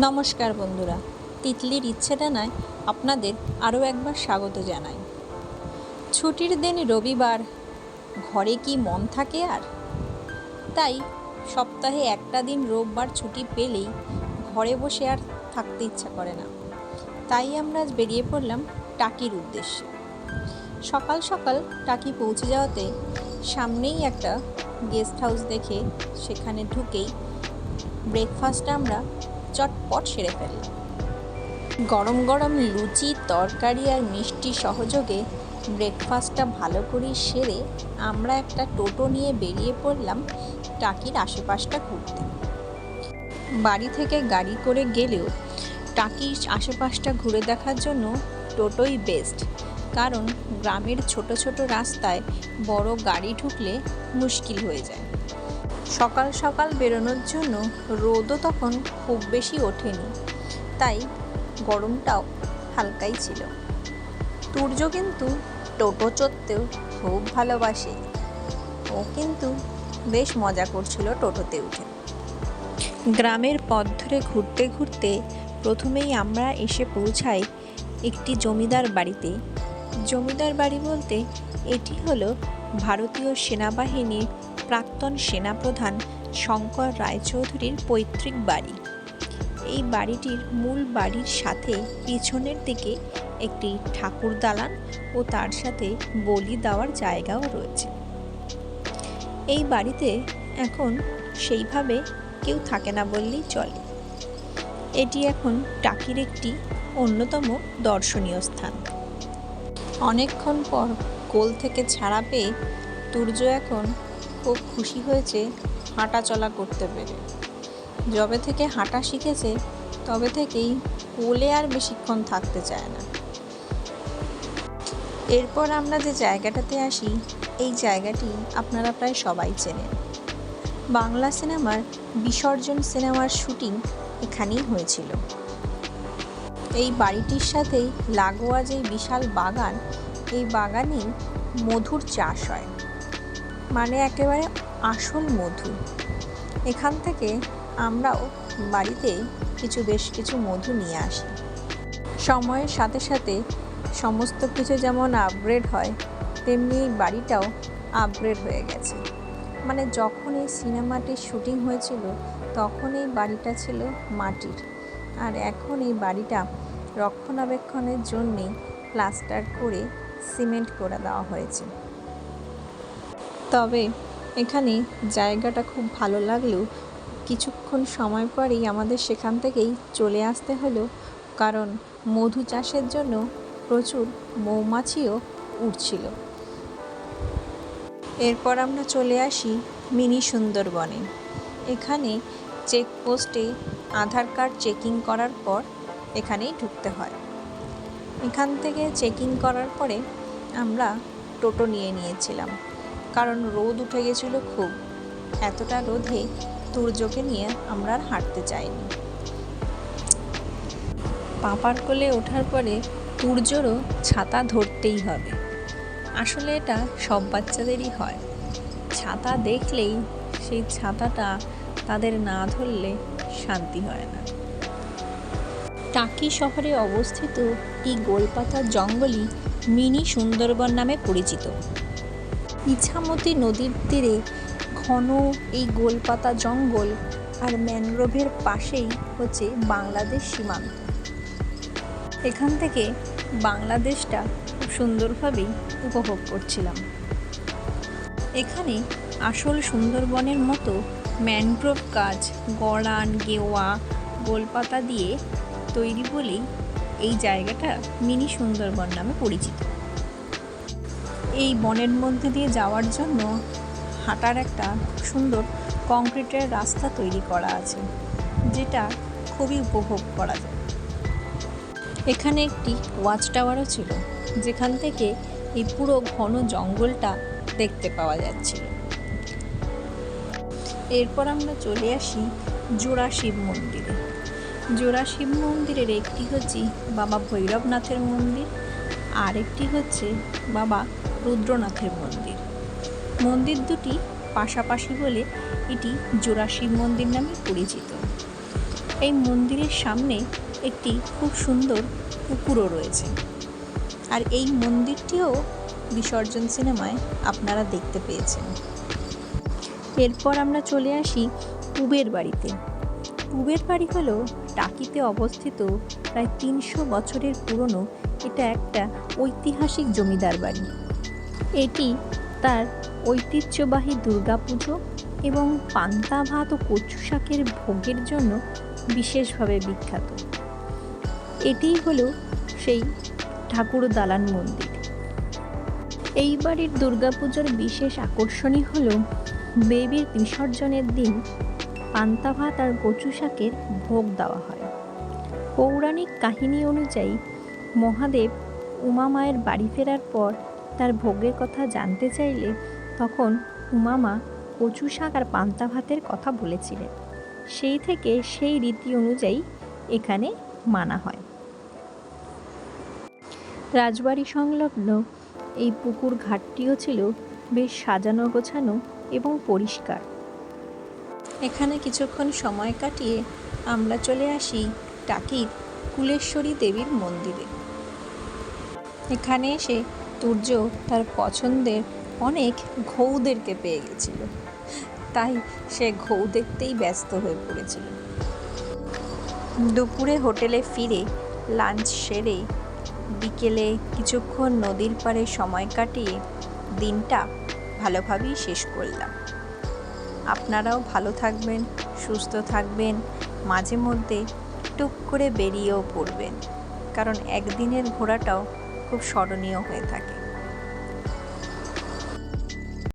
নমস্কার বন্ধুরা, তিতলির ইচ্ছে ডানায় আপনাদের আরও একবার স্বাগত জানাই। ছুটির দিন রবিবার, ঘরে কি মন থাকে আর? তাই সপ্তাহে একটা দিন রোববার ছুটি পেলেই ঘরে বসে আর থাকতে ইচ্ছা করে না। তাই আমরা আজ বেরিয়ে পড়লাম টাকির উদ্দেশ্যে। সকাল সকাল টাকি পৌঁছে যাওয়াতে সামনেই একটা গেস্ট হাউস দেখে সেখানে ঢুকেই ব্রেকফাস্ট আমরা চটপট সেরে ফেললাম। গরম গরম লুচি, তরকারি আর মিষ্টি সহযোগে ব্রেকফাস্টটা ভালো করে সেরে আমরা একটা টোটো নিয়ে বেরিয়ে পড়লাম টাকির আশেপাশটা ঘুরতে। বাড়ি থেকে গাড়ি করে গেলেও টাকির আশেপাশটা ঘুরে দেখার জন্য টোটোই বেস্ট, কারণ গ্রামের ছোট ছোট রাস্তায় বড় গাড়ি ঢুকলে মুশকিল হয়ে যায়। সকাল সকাল বেরোনোর জন্য রোদও তখন খুব বেশি ওঠেনি, তাই গরমটাও হালকাই ছিল। তুর্য কিন্তু টোটো চড়তেও খুব ভালোবাসে, ও কিন্তু বেশ মজা করছিল টোটোতে উঠে। গ্রামের পথ ধরে ঘুরতে ঘুরতে প্রথমেই আমরা এসে পৌঁছাই একটি জমিদার বাড়িতে। জমিদার বাড়ি বলতে এটি হলো ভারতীয় সেনাবাহিনীর প্রাক্তন সেনাপ্রধান শঙ্কর রায়চৌধুরীর পৈতৃক বাড়ি। এই বাড়িটির মূল বাড়ির সাথে পিছনের দিকে একটি ঠাকুর দালান ও তার সাথে বলি দেওয়ার জায়গাও রয়েছে। এই বাড়িতে এখন সেইভাবে কেউ থাকে না বললেই চলে। এটি এখন টাকির একটি অন্যতম দর্শনীয় স্থান। অনেকক্ষণ পর কোল থেকে ছাড়া পেয়ে তুর্য এখন খুব খুশি হয়েছে হাঁটা চলা করতে পেরে। যবে থেকে হাঁটা শিখেছে তবে থেকেই কোলে আর বেশিক্ষণ থাকতে চায় না। এরপর আমরা যে জায়গাটাতে আসি, এই জায়গাটি আপনারা প্রায় সবাই চেনেন। বাংলা সিনেমার বিসর্জন সিনেমার শুটিং এখানেই হয়েছিল। এই বাড়িটির সাথেই লাগোয়া যে বিশাল বাগান, এই বাগানেই মধুর চাষ হয়, মানে একেবারে আসল মধু। এখান থেকে আমরাও বাড়িতে বেশ কিছু মধু নিয়ে আসি। সময়ের সাথে সাথে সমস্ত কিছু যেমন আপগ্রেড হয়, তেমনি এই বাড়িটাও আপগ্রেড হয়ে গেছে। মানে যখন এই সিনেমাটির শুটিং হয়েছিল তখন এই বাড়িটা ছিল মাটির, আর এখন এই বাড়িটা রক্ষণাবেক্ষণের জন্যে প্লাস্টার করে সিমেন্ট করে দেওয়া হয়েছে। তবে এখানে জায়গাটা খুব ভালো লাগলেও কিছুক্ষণ সময় পরেই আমাদের সেখান থেকেই চলে আসতে হলো, কারণ মধু চাষের জন্য প্রচুর মৌমাছিও উঠছিল। এরপর আমরা চলে আসি মিনি সুন্দরবনে। এখানে চেকপোস্টে আধার কার্ড চেকিং করার পর এখানেই ঢুকতে হয়। এখান থেকে চেকিং করার পরে আমরা টোটো নিয়ে নিয়েছিলাম, কারণ রোদ উঠে গেছিলো খুব। এতটা রোদে তুর্যকে নিয়ে আমরা আর হাঁটতে চাইনি। পাপার কোলে ওঠার পরে তুর্যরও ছাতা ধরতেই হবে। আসলে এটা সব বাচ্চাদেরই হয়, ছাতা দেখলেই সেই ছাতাটা তাদের না ধরলে শান্তি হয় না। টাকি শহরে অবস্থিত এই গোলপাতার জঙ্গলই মিনি সুন্দরবন নামে পরিচিত। ইছামতি নদীর তীরে ঘন এই গোলপাতা জঙ্গল আর ম্যানগ্রোভের পাশেই হচ্ছে বাংলাদেশ সীমান্ত। এখান থেকে বাংলাদেশটা খুব সুন্দরভাবেই উপভোগ করছিলাম। এখানে আসল সুন্দরবনের মতো ম্যানগ্রোভ গাছ, গড়ান, গেওয়া, গোলপাতা দিয়ে তৈরি বলেই এই জায়গাটা মিনি সুন্দরবন নামে পরিচিত। এই বনের মধ্যে দিয়ে যাওয়ার জন্য হাঁটার একটা সুন্দর কংক্রিটের রাস্তা তৈরি করা আছে, যেটা খুবই উপভোগ করা যায়। এখানে একটি ওয়াচ টাওয়ারও ছিল, যেখান থেকে এই পুরো ঘন জঙ্গলটা দেখতে পাওয়া যাচ্ছিল। এরপর আমরা চলে আসি জোড়া শিব মন্দিরে। জোড়া শিব মন্দিরের একটি হচ্ছে বাবা ভৈরবনাথের মন্দির, আর একটি হচ্ছে বাবা রুদ্রনাথের মন্দির। মন্দির দুটি পাশাপাশি বলে এটি জোড়া শিব মন্দির নামে পরিচিত। এই মন্দিরের সামনে একটি খুব সুন্দর পুকুরও রয়েছে, আর এই মন্দিরটিও বিসর্জন সিনেমায় আপনারা দেখতে পেয়েছেন। এরপর আমরা চলে আসি পুবের বাড়িতে। পুবের বাড়ি হলো টাকিতে অবস্থিত প্রায় 300 বছরের পুরনো এটা একটা ঐতিহাসিক জমিদার বাড়ি। এটি তার ঐতিহ্যবাহী দুর্গাপুজো এবং পান্তা ভাত ও কচু শাকের ভোগের জন্য বিশেষভাবে বিখ্যাত। এটিই হলো সেই ঠাকুর দালান মন্দির। এই বাড়ির দুর্গাপুজোর বিশেষ আকর্ষণই হলো দেবীর বিসর্জনের দিন পান্তা ভাত আর কচু শাকের ভোগ দেওয়া হয়। পৌরাণিক কাহিনী অনুযায়ী মহাদেব উমা মায়ের বাড়ি ফেরার পর তার ভোগের কথা জানতে চাইলে তখন উমা মা কচু শাক আর পান্তা ভাতের কথা বলেছিলেন। সেই থেকে সেই রীতি অনুযায়ী এখানে মানা হয়। রাজবাড়ি সংলগ্ন এই পুকুর ঘাটটিও ছিল বেশ সাজানো গোছানো এবং পরিষ্কার। এখানে কিছুক্ষণ সময় কাটিয়ে আমরা চলে আসি টাকির কুলেশ্বরী দেবীর মন্দিরে। এখানে এসে তুর্য তার পছন্দের অনেক ঘৌদেরকে পেয়ে গেছিল, তাই সে ঘৌ দেখতেই ব্যস্ত হয়ে পড়েছিল। দুপুরে হোটেলে ফিরে লাঞ্চ সেরে বিকেলে কিছুক্ষণ নদীর পাড়ে সময় কাটিয়ে দিনটা ভালোভাবেই শেষ করলাম। আপনারাও ভালো থাকবেন, সুস্থ থাকবেন, মাঝে মধ্যে টুক করে বেরিয়েও পড়বেন, কারণ একদিনের ঘোরাটাও খুব স্মরণীয় হয়ে থাকে।